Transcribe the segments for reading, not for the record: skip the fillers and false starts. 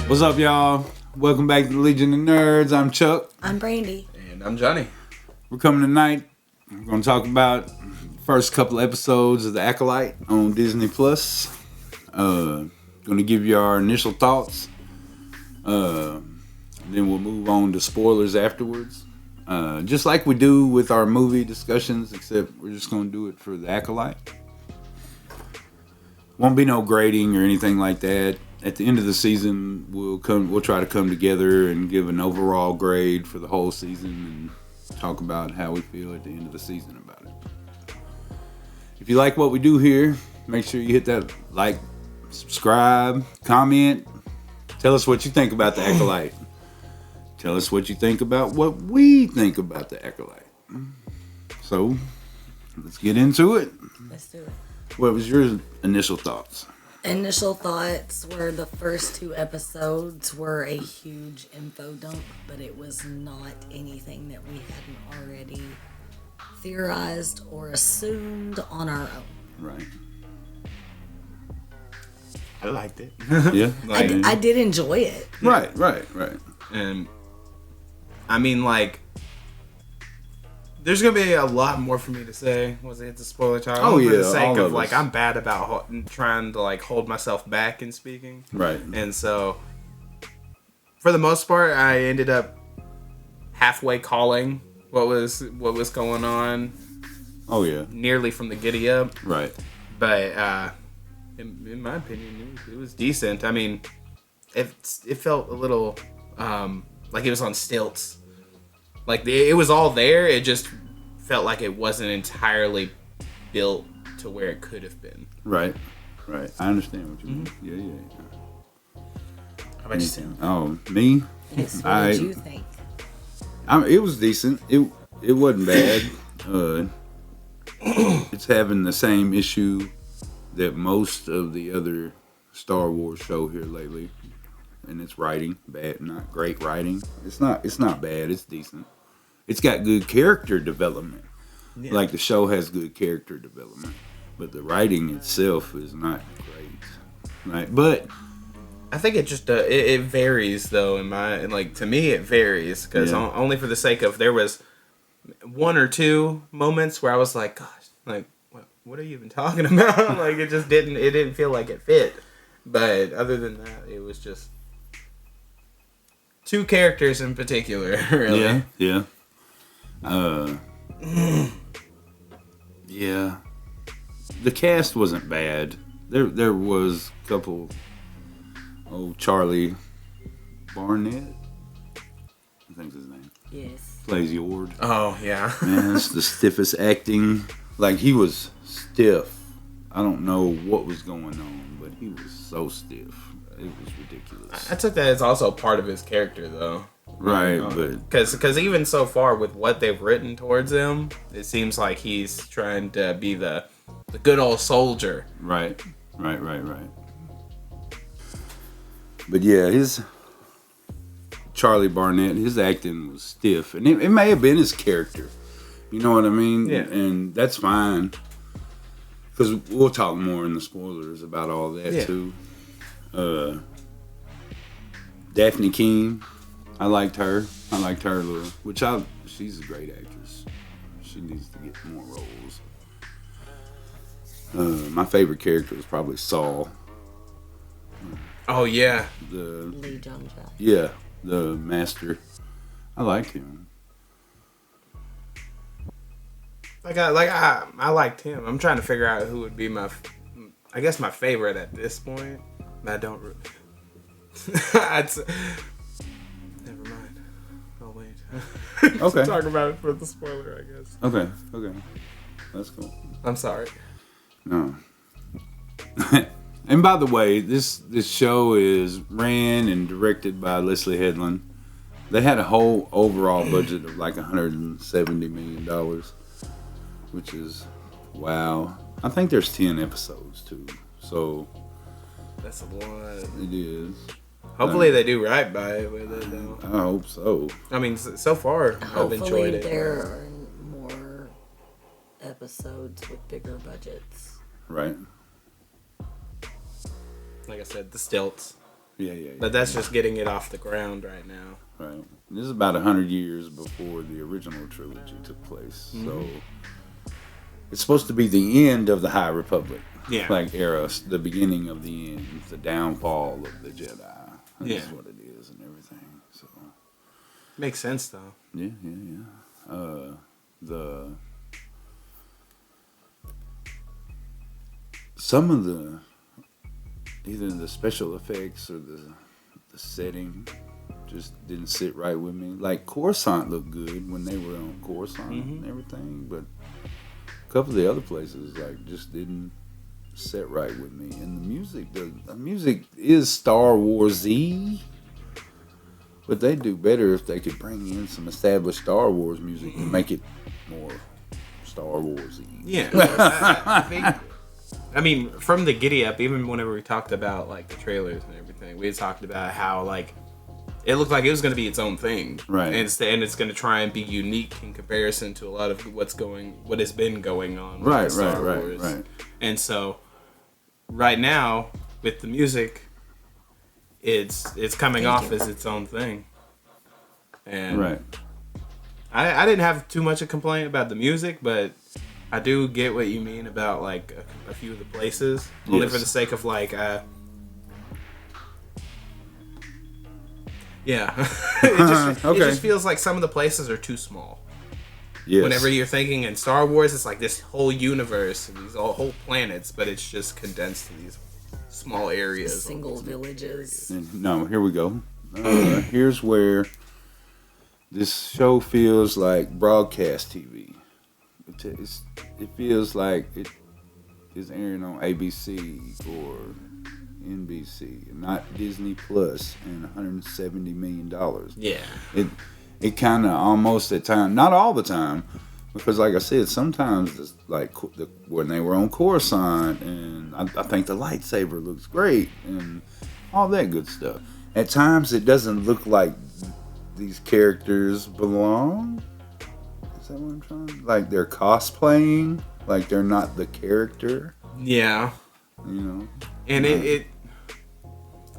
What's up, y'all? Welcome back to the Legion of Nerds. I'm Chuck. I'm Brandy. And I'm Johnny. We're coming tonight. We're going to talk about the first couple episodes of the ACOLYTE on Disney Plus. Going to give you our initial thoughts. Then we'll move on to spoilers afterwards. Just like we do with our movie discussions, except we're just going to do it for the ACOLYTE. Won't be no grading or anything like that. At the end of the season, we'll try to come together and give an overall grade for the whole season and talk about how we feel at the end of the season about it. If you like what we do here, make sure you hit that like, subscribe, comment. Tell us what you think about the ACOLYTE. Tell us what you think about what we think about the ACOLYTE. So, let's get into it. Let's do it. What was your initial thoughts? Initial thoughts were the first two episodes were a huge info dump, but it was not anything that we hadn't already theorized or assumed on our own. Right. I liked it. Yeah. I did enjoy it. Right. And I mean, like, there's gonna be a lot more for me to say once I hit the spoiler time. Oh, yeah, For the sake all of of like, us. I'm bad about trying to like hold myself back in speaking. Right. And so, for the most part, I ended up halfway calling what was going on. Oh yeah. Nearly from the giddy up. Right. But in my opinion, it was decent. I mean, it felt a little like it was on stilts. Like it was all there. It just felt like it wasn't entirely built to where it could have been. Right. I understand what you mean. Yeah. How about you, Sam? Oh, me? Yes, what did you think? It was decent. It wasn't bad. It's having the same issue that most of the other Star Wars show here lately, and it's writing bad, not great writing. It's not bad. It's decent. It's got good character development. Yeah. Like the show has good character development, but the writing itself is not great. Right, but I think it just it varies though. To me it varies because only for the sake of there was one or two moments where I was like, gosh, like what are you even talking about? Like it didn't feel like it fit. But other than that, it was just two characters in particular. Really. Yeah. Yeah. The cast wasn't bad. There was a couple. Charlie Barnett, I think's his name. Yes. Plays Yord. Oh yeah. Man, that's the stiffest acting. Like he was stiff. I don't know what was going on, but he was so stiff. It was ridiculous. I took that as also part of his character though. Right, but because even so far with what they've written towards him, it seems like he's trying to be the good old soldier. Right. But yeah, his Charlie Barnett, his acting was stiff, and it may have been his character. You know what I mean? Yeah. And that's fine, because we'll talk more in the spoilers about all that too. Daphne King. I liked her a little, she's a great actress. She needs to get more roles. My favorite character was probably Saul. Oh yeah. Lee Jong Jai. Yeah, the master. I liked him. I liked him. I'm trying to figure out who would be my favorite at this point. I don't really. Never mind. I'll wait. Okay. Talk about it for the spoiler, I guess. Okay. That's cool. I'm sorry. No. And by the way, this show is ran and directed by Leslie Headland. They had a whole overall budget of like $170 million, which is wow. I think there's 10 episodes too, so that's a lot. It is. Hopefully they do right by it with it, though. I hope so. I mean, so far I've enjoyed it. There are more episodes with bigger budgets. Right. Like I said, the stilts. Yeah. But that's just getting it off the ground right now. Right. This is about 100 years before the original trilogy took place. So it's supposed to be the end of the High Republic. Yeah. Like era, the beginning of the end, the downfall of the Jedi. That's what it is and everything. So makes sense though. Yeah. Some of the either the special effects or the setting just didn't sit right with me. Like Coruscant looked good when they were on Coruscant and everything, but a couple of the other places like just didn't set right with me. And the music is Star Wars-y, but they do better if they could bring in some established Star Wars music and make it more Star Wars-y. Yeah. I think, I mean, from the giddy up, even whenever we talked about like the trailers and everything, we had talked about how like it looked like it was going to be its own thing, right? And it's going to try and be unique in comparison to a lot of what has been going on, with right? Star Wars. And so, right now with the music, it's coming off as its own thing, and I didn't have too much a complaint about the music, but I do get what you mean about like a few of the places, only for the sake of like. Yeah, it just feels like some of the places are too small. Yes. Whenever you're thinking in Star Wars, it's like this whole universe and these whole planets, but it's just condensed to these small areas, single villages. No, here we go. Here's where this show feels like broadcast TV. It feels like it is airing on ABC or NBC, not Disney Plus, and $170 million. Yeah. It kind of almost at times, not all the time, because like I said, sometimes it's like when they were on Coruscant, and I think the lightsaber looks great and all that good stuff. At times it doesn't look like these characters belong. Is that what I'm trying? Like they're cosplaying, like they're not the character. Yeah. You know. And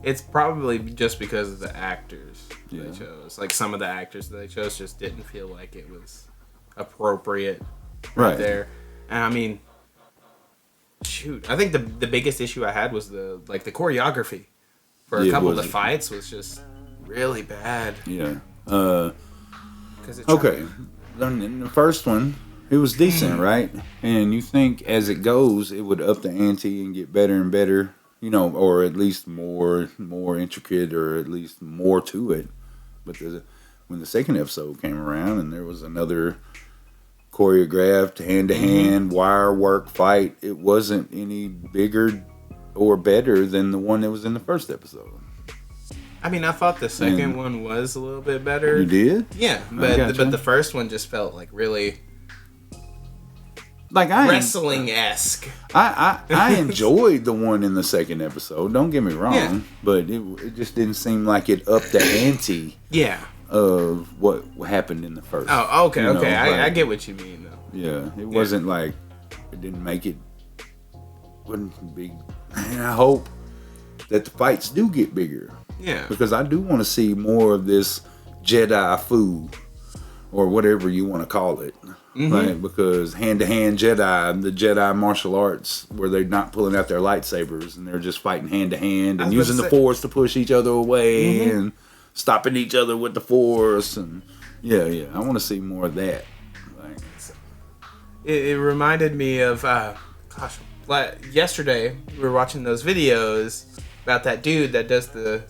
it's probably just because of the actors they chose. Like some of the actors that they chose just didn't feel like it was appropriate right there. And I mean, shoot, I think the biggest issue I had was the choreography for a couple of the fights was just really bad. Yeah. Okay. In the first one, it was decent, right? And you think as it goes, it would up the ante and get better and better, you know, or at least more intricate, or at least more to it. But when the second episode came around and there was another choreographed hand-to-hand wire work fight, it wasn't any bigger or better than the one that was in the first episode. I mean, I thought the second one was a little bit better. You did? Yeah, but the first one just felt like really like wrestling-esque. I enjoyed the one in the second episode. Don't get me wrong, but it just didn't seem like it upped the ante. Of what happened in the first. Oh, okay, you know, okay. I get what you mean though. Yeah, it wasn't like it didn't make it. Wouldn't be. And I hope that the fights do get bigger. Yeah. Because I do want to see more of this Jedi food, or whatever you want to call it. Like, because hand-to-hand Jedi, the Jedi martial arts, where they're not pulling out their lightsabers and they're just fighting hand-to-hand and using the Force to push each other away and stopping each other with the Force. And yeah, I want to see more of that. Like, it reminded me of, yesterday we were watching those videos about that dude that does the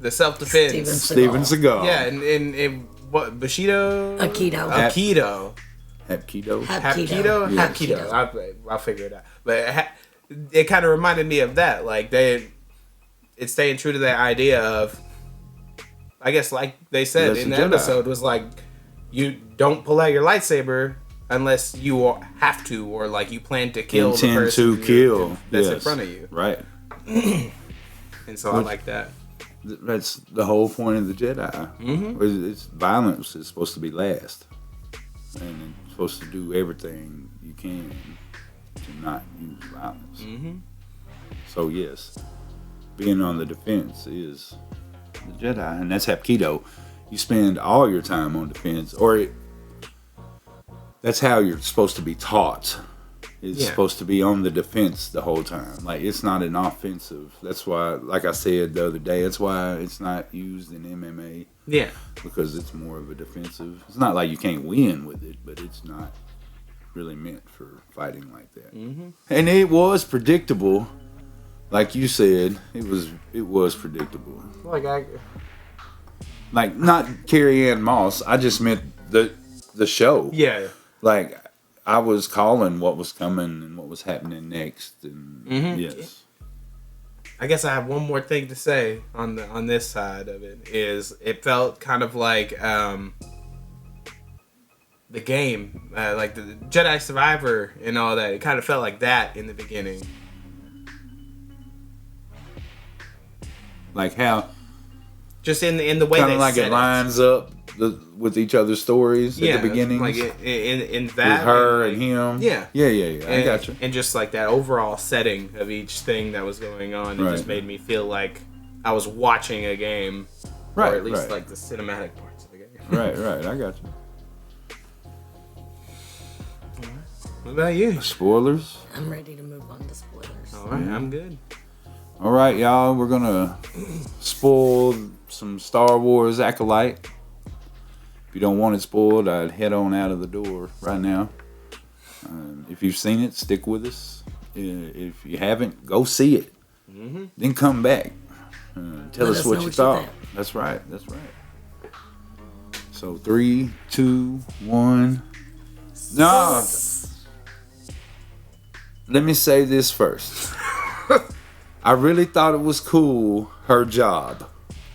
self-defense. Steven Seagal. Yeah, and what, Bushido? Aikido. Hapkido. I'll figure it out. But it kind of reminded me of that. Like it's staying true to that idea of, I guess, like they said in the episode, was like, you don't pull out your lightsaber unless you have to, or like you plan to kill the person that's in front of you. Right. And so I like that. That's the whole point of the Jedi. It's violence is supposed to be last, and it's supposed to do everything you can to not use violence. So yes, being on the defense is the Jedi, and that's Hapkido. You spend all your time on defense, that's how you're supposed to be taught. It's supposed to be on the defense the whole time. Like, it's not an offensive. That's why, like I said the other day, that's why it's not used in MMA. Yeah. Because it's more of a defensive. It's not like you can't win with it, but it's not really meant for fighting like that. Mm-hmm. And it was predictable. Like you said, it was predictable. Like not Carrie Ann Moss. I just meant the show. Yeah. Like, I was calling what was coming and what was happening next, and yes. I guess I have one more thing to say on this side of it. Is it felt kind of like the game, like the Jedi Survivor and all that. It kind of felt like that in the beginning. Like how? Just in the way kind they of like set it lines up with each other's stories at the beginning. Like in that with her and him. Yeah. I got you. And just like that overall setting of each thing that was going on, it just made me feel like I was watching a game, or at least like the cinematic parts of the game. Right. I got you. What about you? Spoilers? I'm ready to move on to spoilers. All right, I'm good. All right, y'all. We're gonna spoil some Star Wars ACOLYTE. If you don't want it spoiled, I'd head on out of the door right now. If you've seen it, stick with us. If you haven't, go see it. Mm-hmm. Then come back. Tell us what you thought. That's right. So 3, 2, 1. No. Let me say this first. I really thought it was cool, her job.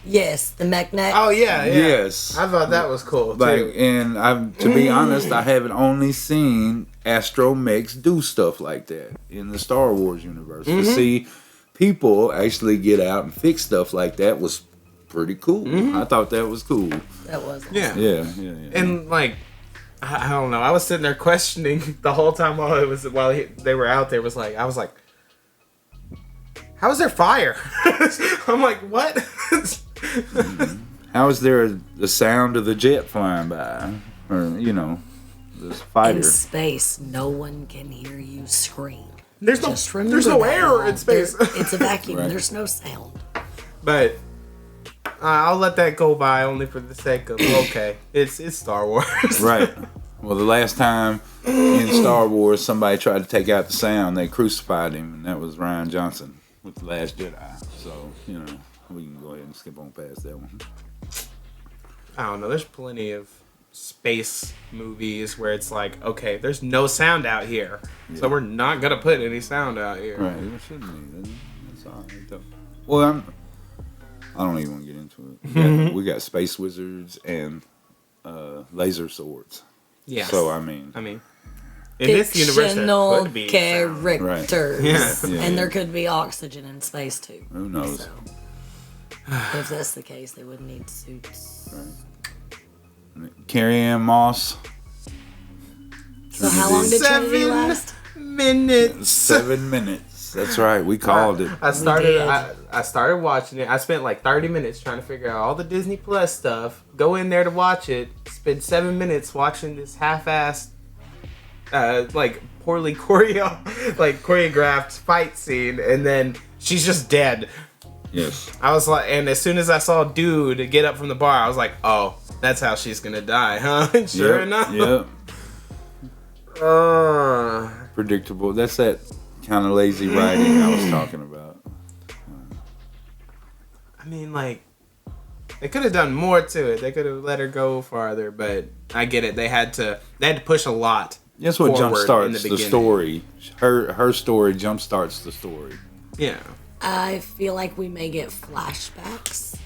Yes, the mechanic. Oh yeah. Yes, I thought that was cool too. Like, and to be honest, I haven't only seen astromechs do stuff like that in the Star Wars universe. To see people actually get out and fix stuff like that was pretty cool. I thought that was cool. That was awesome. Yeah. And like, I don't know. I was sitting there questioning the whole time while they were out there. I was like, how is there fire? I'm like, what? How is there the sound of the jet flying by, or this fighter? In space, no one can hear you scream. There's no air in space. It's a vacuum. Right. There's no sound. But I'll let that go by only for the sake of it's Star Wars. Right. Well, the last time in Star Wars somebody tried to take out the sound, they crucified him, and that was Rian Johnson with The Last Jedi. So we can go ahead and skip on past that one. I don't know. There's plenty of space movies where it's like, okay, there's no sound out here, so we're not gonna put any sound out here. Right? It shouldn't be. That's all right, though. Well, I don't even want to get into it. We got space wizards and laser swords. Yeah. So I mean, in this universe, there could be characters, right. And there could be oxygen in space too. Who knows? So, if that's the case, they wouldn't need suits. Right. Carrie Ann Moss. So how long did Trinity last? 7 minutes. 7 minutes. That's right. We called it. I started watching it. I spent like 30 minutes trying to figure out all the Disney Plus stuff. Go in there to watch it. Spend 7 minutes watching this half-assed, poorly choreographed fight scene, and then she's just dead. Yes. I was like, and as soon as I saw Dude get up from the bar, I was like, oh, that's how she's gonna die, huh? And sure enough. Yep. Predictable. That's that kind of lazy writing I was talking about. I mean, like, they could have done more to it. They could have let her go farther, but I get it. They had to push a lot. That's what jumpstarts the story. Her story jumpstarts the story. Yeah. I feel like we may get flashbacks.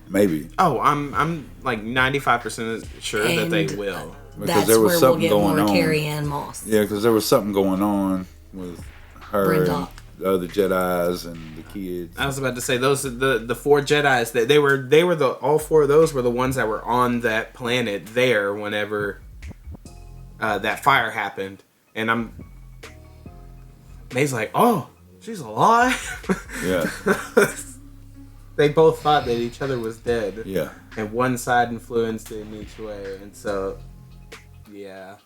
Maybe. Oh, I'm like 95% sure that they will. Because there was something going on. Carrie Ann Moss. Yeah, because there was something going on with her Brenda. and the other Jedis and the kids. I was about to say the 4 Jedis that they were all 4 of those were the ones that were on that planet there whenever that fire happened, and May's like, oh, she's alive. Yeah. they both thought that each other was dead. Yeah. And one side influenced it in each way. And so, yeah.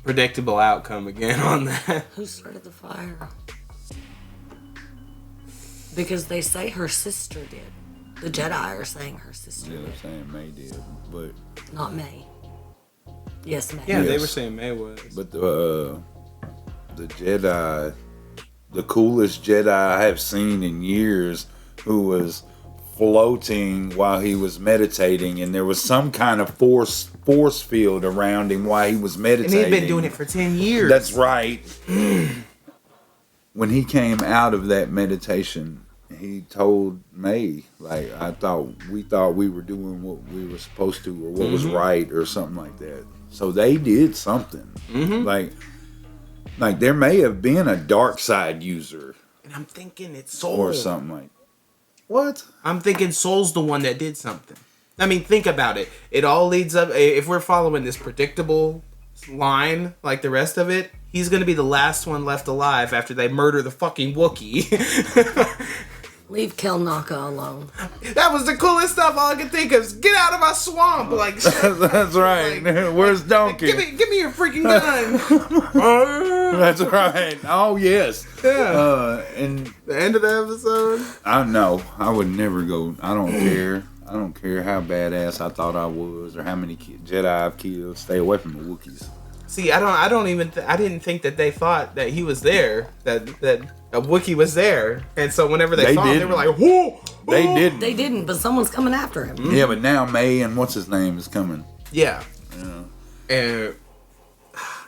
Predictable outcome again on that. Who started the fire? Because they say her sister did. The Jedi are saying her sister Yeah, did. they're saying May did, but Not May. Yes, May. Yeah, Yes. they were saying May was. but the Jedi, the coolest Jedi I have seen in years, who was floating while he was meditating, and there was some kind of force field around him while he was And meditating. he'd been doing it for 10 years. That's right. When he came out of that meditation, he told May, like, we thought we were doing what we were supposed to, or what was right, or something like that. So they did something. Like there may have been a dark side user And I'm thinking it's Soul. or something like. What? I'm thinking Soul's the one that did something. I mean, think about it. It all leads up. If we're following this predictable line like the rest of it, he's going to be the last one left alive after they murder the fucking Wookiee. Leave Kelnaka alone. That was the coolest stuff. All I could think of is get out of my swamp. Like, That's right. Where's Donkey? give me your freaking gun. That's right. Oh yes. Yeah. And The end of the episode. I know I would never go. I don't care. I don't care how badass I thought I was or how many Jedi I've killed. Stay away from the Wookiees. See, I didn't think that they thought that he was there, that a Wookiee was there, and so whenever they saw him, they were like, "Whoa!" They didn't. They didn't, but someone's coming after him. Yeah, but now May and what's his name is coming. Yeah. Yeah. And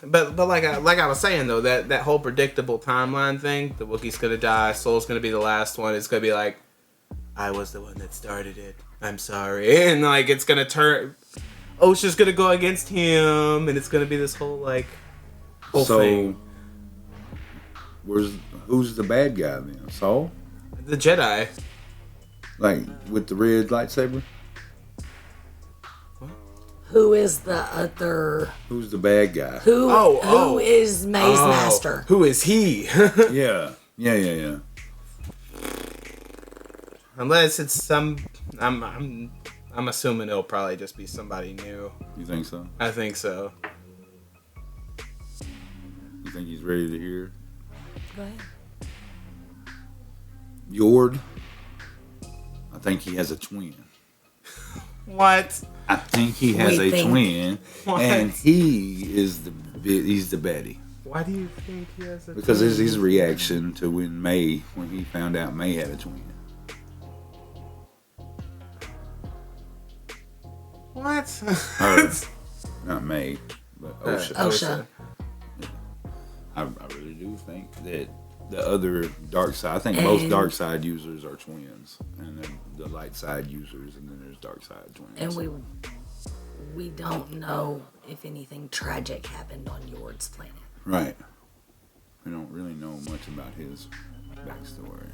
but like I was saying though, that whole predictable timeline thing, the Wookiee's gonna die, Soul's gonna be the last one. It's gonna be like, I was the one that started it. I'm sorry, and like it's gonna turn. Osha's gonna go against him, and it's gonna be this whole whole thing. Who's the bad guy then? Saul? The Jedi. Like with the red lightsaber? Who is the other? Who's the bad guy? Who is May's master? Who is he? Yeah. Unless it's some, I'm assuming it'll probably just be somebody new. You think so? I think so. You think he's ready to hear? Go ahead. Yord? I think he has a twin. What? I think he has We a think- twin, What? and he's the baddie. Why do you think he has a Because twin? it's his reaction to when he found out May had a twin. What? Her, not May, but Osha. Osha. I really do think that the other dark side. I think most And- dark side users are twins, and then the light side users, and then there's dark side twins. And we don't know if anything tragic happened on Yord's planet. Right. We don't really know much about his backstory.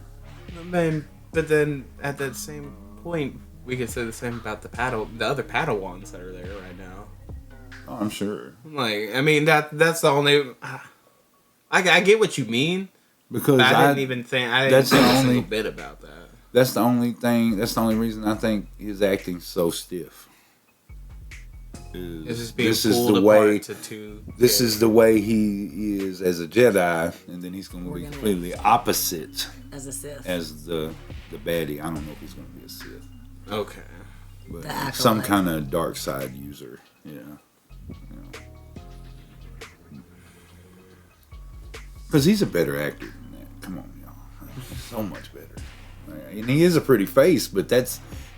But then at that same point, we could say the same about the other Padawans that are there right now. Oh, I'm sure. Like, I mean, that's the only. I get what you mean. Because But I didn't think that's the a only- single bit about that. That's the only thing. That's the only reason I think his acting's so stiff. It's just being This is pulled the apart way. to two. This is the way he is as a Jedi, and then he's going to We're be gonna- completely opposite As a Sith. as the baddie. I don't know if he's going to be a Sith, Okay. but The ACOLYTE. some kind of dark side user. Yeah. Because he's a better actor than that. Come on, y'all. So much better. And he is a pretty face, but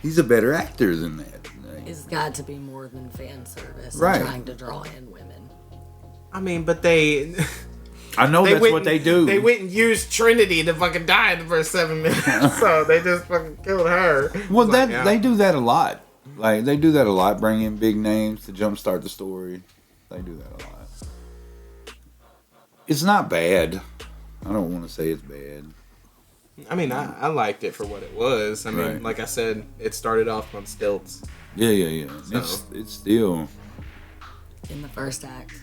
he's a better actor than that. It's got to be more than fan service Right. and trying to draw in women. I mean, but they. I know that's went what they do. They went and used Trinity to fucking die in the first 7 minutes, so they just fucking killed her. Well, It's like, they do that a lot. Like they do that a lot. Bring in big names to jumpstart the story. They do that a lot. It's not bad. I don't want to say it's bad. I mean, I liked it for what it was. I mean, Right. like I said, it started off on stilts. Yeah. So- It's still In the first act,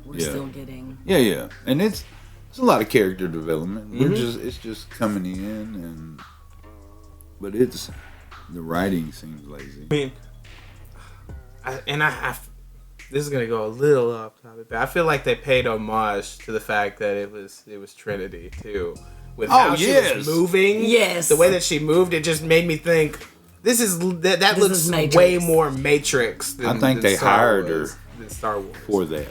we're Yeah. still getting. yeah, and it's a lot of character development. Mm-hmm. It's just coming in, and But it's the writing seems lazy. I mean, this is gonna go a little off topic, but I feel like they paid homage to the fact that it was Trinity too, with how she was moving. Yes, the way that she moved, it just made me think this looks way more Matrix than I think they hired her than Star Wars for that,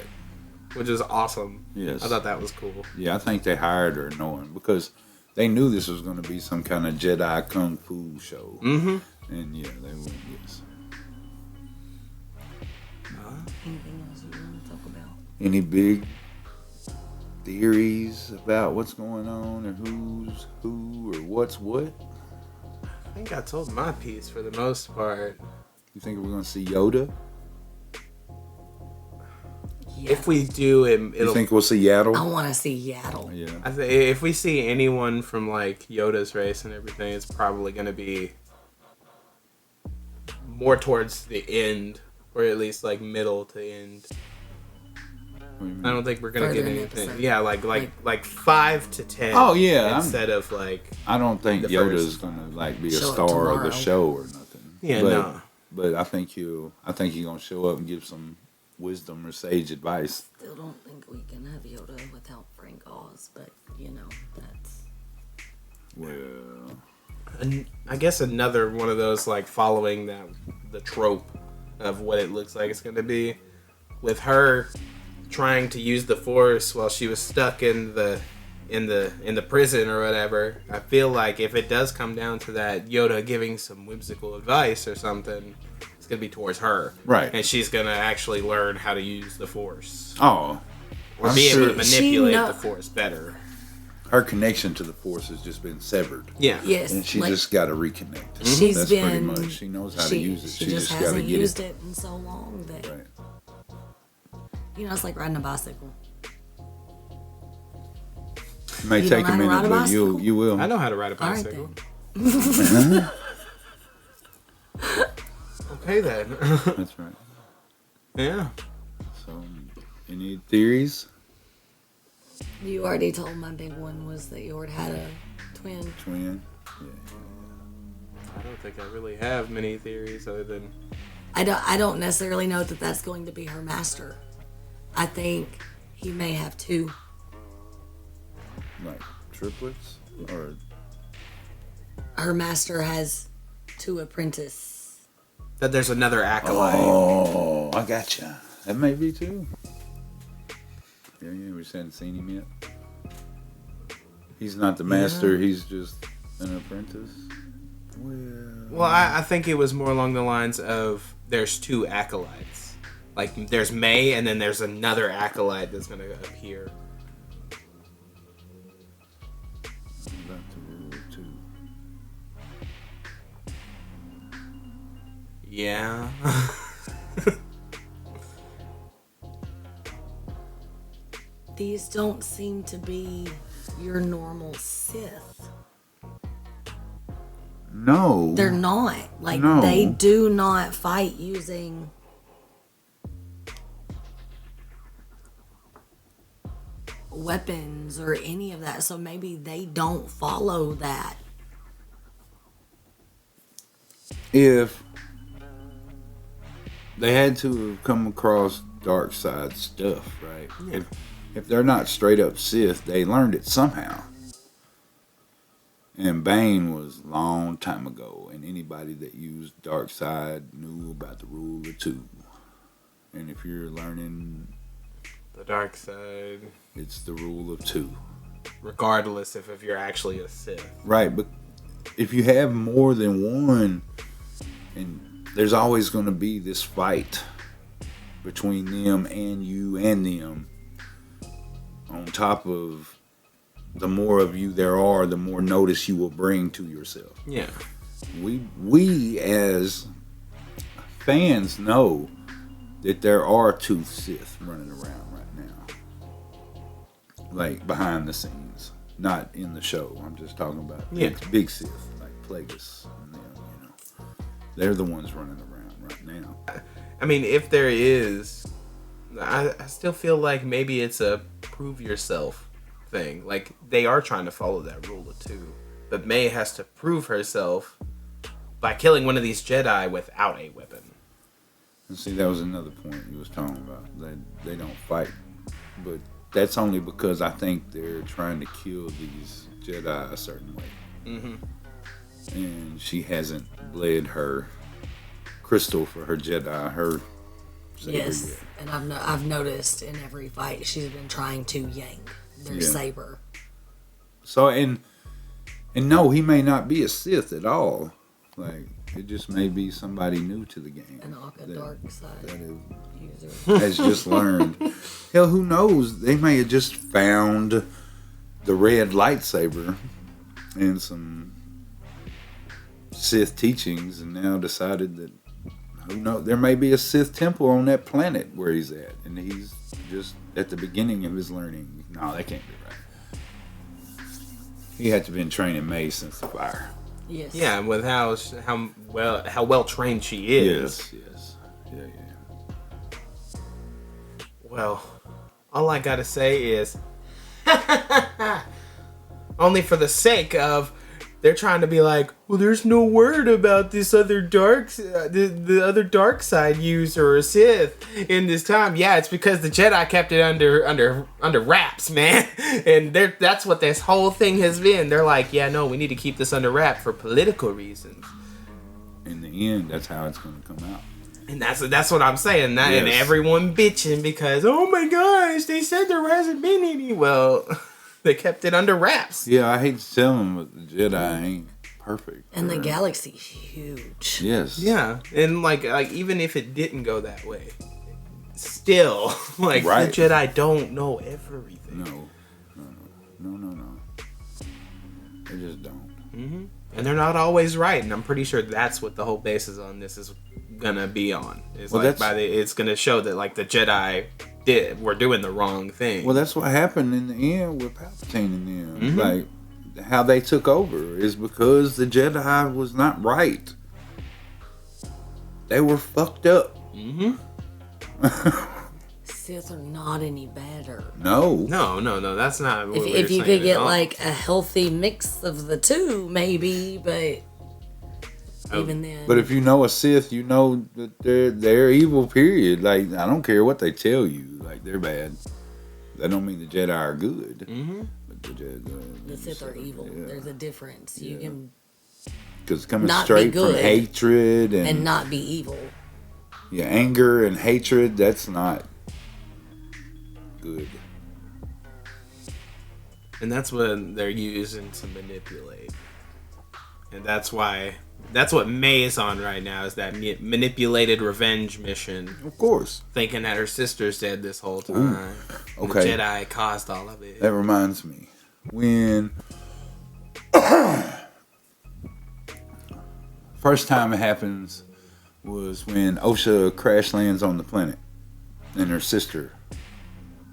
which is awesome. Yes, I thought that was cool. Yeah, I think they hired her knowing because they knew this was going to be some kind of Jedi kung fu show. Mm-hmm. And yeah, they went, yes. Anything else you want to talk about? Any big theories about what's going on or who's who or what's what? I think I told my piece for the most part. You think we're going to see Yoda? Yeah. If we do, it'll. You think we'll see Yaddle? I want to see Yaddle. Yeah. I think if we see anyone from like Yoda's race and everything, it's probably going to be more towards the end, or at least like middle to end. I don't think we're gonna Further get in anything. episode. Yeah, like 5 to 10. Oh yeah. Instead of like. I don't think the Yoda's first. gonna like be a Show up star of tomorrow. the show or nothing. Yeah, but, no. But I think he's gonna show up and give some wisdom or sage advice. Still don't think we can have Yoda without Frank Oz, but that's. Well, And I guess another one of those like following the trope of what it looks like it's gonna be, with her trying to use the Force while she was stuck in the prison or whatever. I feel like if it does come down to that, Yoda giving some whimsical advice or something, it's gonna be towards her, right? And she's gonna actually learn how to use the Force, Oh, or I'm be able sure to manipulate She the Force better. her connection to the Force has just been severed. Yeah. Yes. And she like, just got to reconnect. She's That's been. pretty much. She knows how to use it. She She just just got to hasn't get used it. it in so long that Right. it's like riding a bicycle. It may You take don't a know how to minute, ride a but you bicycle? will. I know how to ride a All right bicycle. then. Okay then. That's right. Yeah. So, any theories? You already told my big one was that Yord had a twin. Twin. I don't think I really have many theories other than I don't necessarily know that that's going to be her master. I think he may have two. Like triplets or Her master has two apprentices. that there's another acolyte. oh, I gotcha. That may be too. Yeah, we just hadn't seen him yet. He's not the master. He's just an apprentice. Well, I think it was more along the lines of there's two acolytes. Like there's May and then there's another acolyte that's gonna appear. About to rule too. Yeah. These don't seem to be your normal Sith. No, They're not. Like, No. they do not fight using weapons or any of that. So maybe they don't follow that. If they had to have come across dark side stuff, right? Yeah. If they're not straight up Sith, they learned it somehow. And Bane was a long time ago, and anybody that used dark side knew about the rule of two. And if you're learning, The dark side. it's the rule of two. Regardless if you're actually a Sith. Right, but if you have more than one, and there's always going to be this fight between them and you and them, on top of the more of you there are, the more notice you will bring to yourself. Yeah. We as fans know that there are two Sith running around right now, like behind the scenes, not in the show. I'm just talking about big Sith, like Plagueis and them. They're the ones running around right now. I mean, if there is, I still feel like maybe it's a prove yourself thing. Like, they are trying to follow that rule of two. But May has to prove herself by killing one of these Jedi without a weapon. And see, that was another point you was talking about. They don't fight, but that's only because I think they're trying to kill these Jedi a certain way. Mm-hmm. And she hasn't bled her crystal for her Jedi, her saber Yes, yet. and I've noticed in every fight she's been trying to yank their saber. So and no, he may not be a Sith at all. Like, it just may be somebody new to the game. An dark side that user has just learned. Hell, who knows? They may have just found the red lightsaber in some Sith teachings and now decided that, who knows, there may be a Sith temple on that planet where he's at, and he's just at the beginning of his learning. No, that can't be right. He had to have been training May since the fire. Yes. Yeah, with how well trained she is. Yes. Yeah. Well, all I gotta say is, only for the sake of, they're trying to be like, well, there's no word about this other the other dark side user or Sith in this time. Yeah, it's because the Jedi kept it under wraps, man. And that's what this whole thing has been. They're like, yeah, no, we need to keep this under wrap for political reasons. In the end, that's how it's going to come out. And that's what I'm saying. Yes. And everyone bitching because, oh my gosh, they said there hasn't been any. Well, they kept it under wraps. Yeah, I hate to tell them, but the Jedi ain't perfect. And the galaxy's huge. Yes. Yeah, and like even if it didn't go that way, still, like, right. The Jedi don't know everything. No. They just don't. Mm-hmm. And they're not always right, and I'm pretty sure that's what the whole basis on this is gonna be on. It's it's gonna show that, like, the Jedi were doing the wrong thing. Well, that's what happened in the end with Palpatine and them. Mm-hmm. Like, how they took over is because the Jedi was not right. They were fucked up. Mm-hmm. Sith are not any better. No. That's not what if you could get like a healthy mix of the two, maybe, but even then. But if you know a Sith, you know that they're evil, period. Like, I don't care what they tell you. Like, they're bad. That don't mean the Jedi are good. Mm-hmm. But the Sith are evil. Yeah. There's a difference. You can because coming straight from hatred and not be evil. Yeah, anger and hatred, that's not good. And that's what they're using to manipulate. And that's what May is on right now, is that manipulated revenge mission. Of course. Thinking that her sister's dead this whole time. Ooh, okay. The Jedi caused all of it. That reminds me. When first time it happens was when Osha crash lands on the planet. And her sister,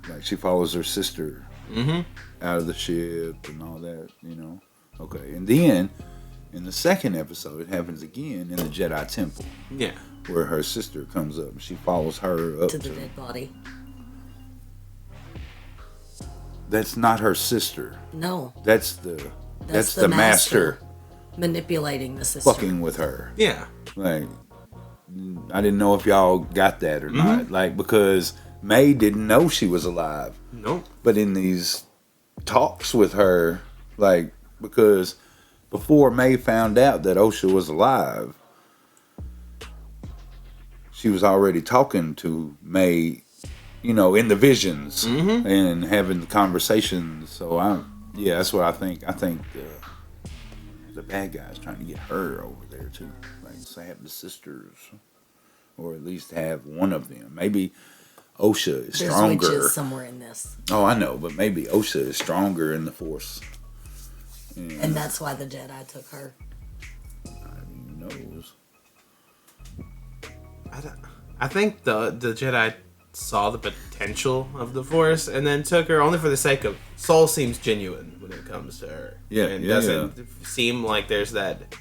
like, she follows her sister out of the ship and all that, you know. Okay, and then in the second episode, it happens again in the Jedi Temple. Yeah. Where her sister comes up and she follows her up to the dead body. That's not her sister. No. That's the master manipulating the sister. Fucking with her. Yeah. Like, I didn't know if y'all got that or not. Like, because May didn't know she was alive. Nope. But in these talks with her, like, because before May found out that Osha was alive, she was already talking to May, you know, in the visions and having the conversations. So that's what I think. I think the bad guy's trying to get her over there too, like, have the sisters, or at least have one of them. Maybe Osha is stronger. There's witches somewhere in this. Oh, I know, but maybe Osha is stronger in the Force. And that's why the Jedi took her. Who knows? I think the Jedi saw the potential of the Force and then took her only for the sake of Soul seems genuine when it comes to her. Yeah, and doesn't seem like there's that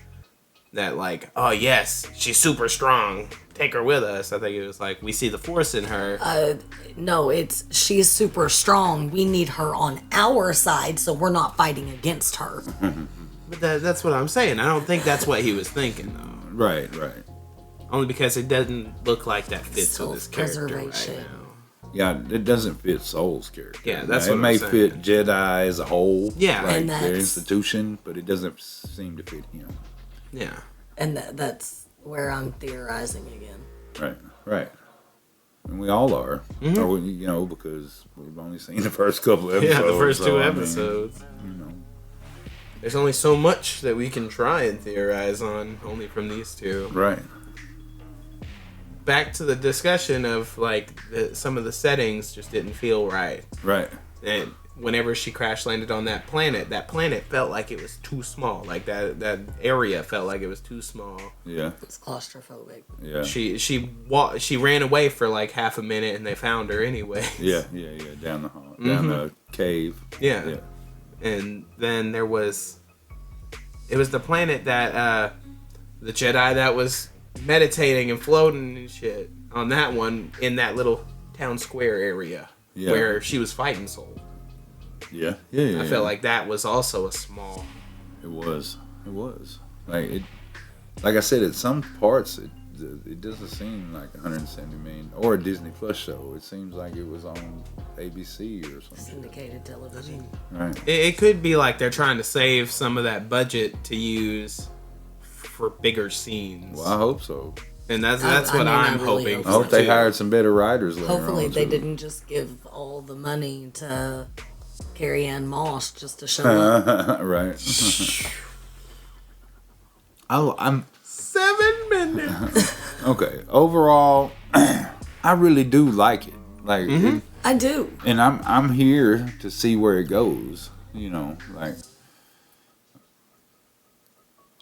like, oh yes, she's super strong, take her with us. I think it was like, we see the Force in her. No, it's she's super strong. We need her on our side, so we're not fighting against her. But that's what I'm saying. I don't think that's what he was thinking, though. Right. Only because it doesn't look like that fits with his character right Self-preservation. now. Yeah, it doesn't fit Soul's character. Yeah, that's now, what it may I'm saying. fit Jedi as a whole. Yeah. like And their that's- institution, but it doesn't seem to fit him. Yeah. And that's where I'm theorizing again. Right. And we all are, or we, because we've only seen the first couple episodes. Yeah, the first so, two I mean, episodes. There's only so much that we can try and theorize on, only from these two. Right. Back to the discussion of like some of the settings just didn't feel right. Right. And whenever she crash landed on that planet felt like it was too small. Like that area felt like it was too small. Yeah. It's claustrophobic. Yeah. She ran away for like half a minute and they found her anyway. Yeah. Down the hall, down the cave. Yeah. And then it was the planet that the Jedi that was meditating and floating and shit on that one in that little town square area where she was fighting Soul. Yeah. I felt like that was also a small. It was. Like I said, at some parts it doesn't seem like 170 million or a Disney Plus show. It seems like it was on ABC or something. Syndicated television. Right. It could be like they're trying to save some of that budget to use for bigger scenes. Well, I hope so. And that's I what mean, I I'm really hoping. I hope they too. hired some better writers later Hopefully on, they too. didn't just give all the money to Carrie Ann Moss just to show up. Right. I'm 7 minutes. okay. Overall, I really do like it. Like, I do. and I'm here to see where it goes. Like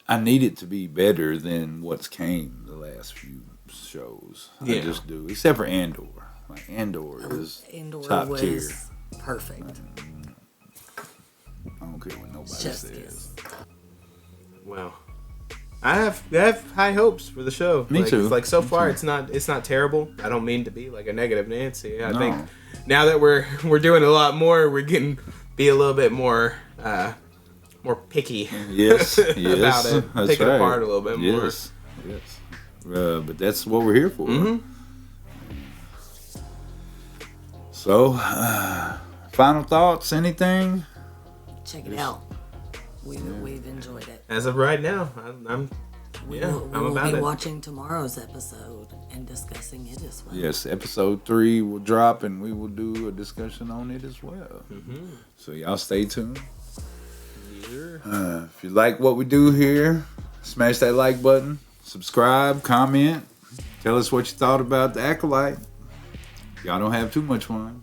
I need it to be better than what's came the last few shows. Yeah. I just do, except for Andor. Like Andor is Andor top was tier. perfect. I don't care what nobody Chef's says. kiss. Well, I have high hopes for the show. Me too. Like so Me far, too. it's not terrible. I don't mean to be like a negative Nancy. I No. think now that we're doing a lot more, we're getting be a little bit more picky. Yes, about yes, it. that's Take it right. apart a little bit more. Yes. But that's what we're here for. So, final thoughts? Anything? Check it out. We've enjoyed it. As of right now, I'm We Yeah, will, I'm we will about be it. watching tomorrow's episode and discussing it as well. Yes, episode 3 will drop, and we will do a discussion on it as well. So y'all stay tuned. If you like what we do here, smash that like button, subscribe, comment, tell us what you thought about the ACOLYTE. Y'all don't have too much fun.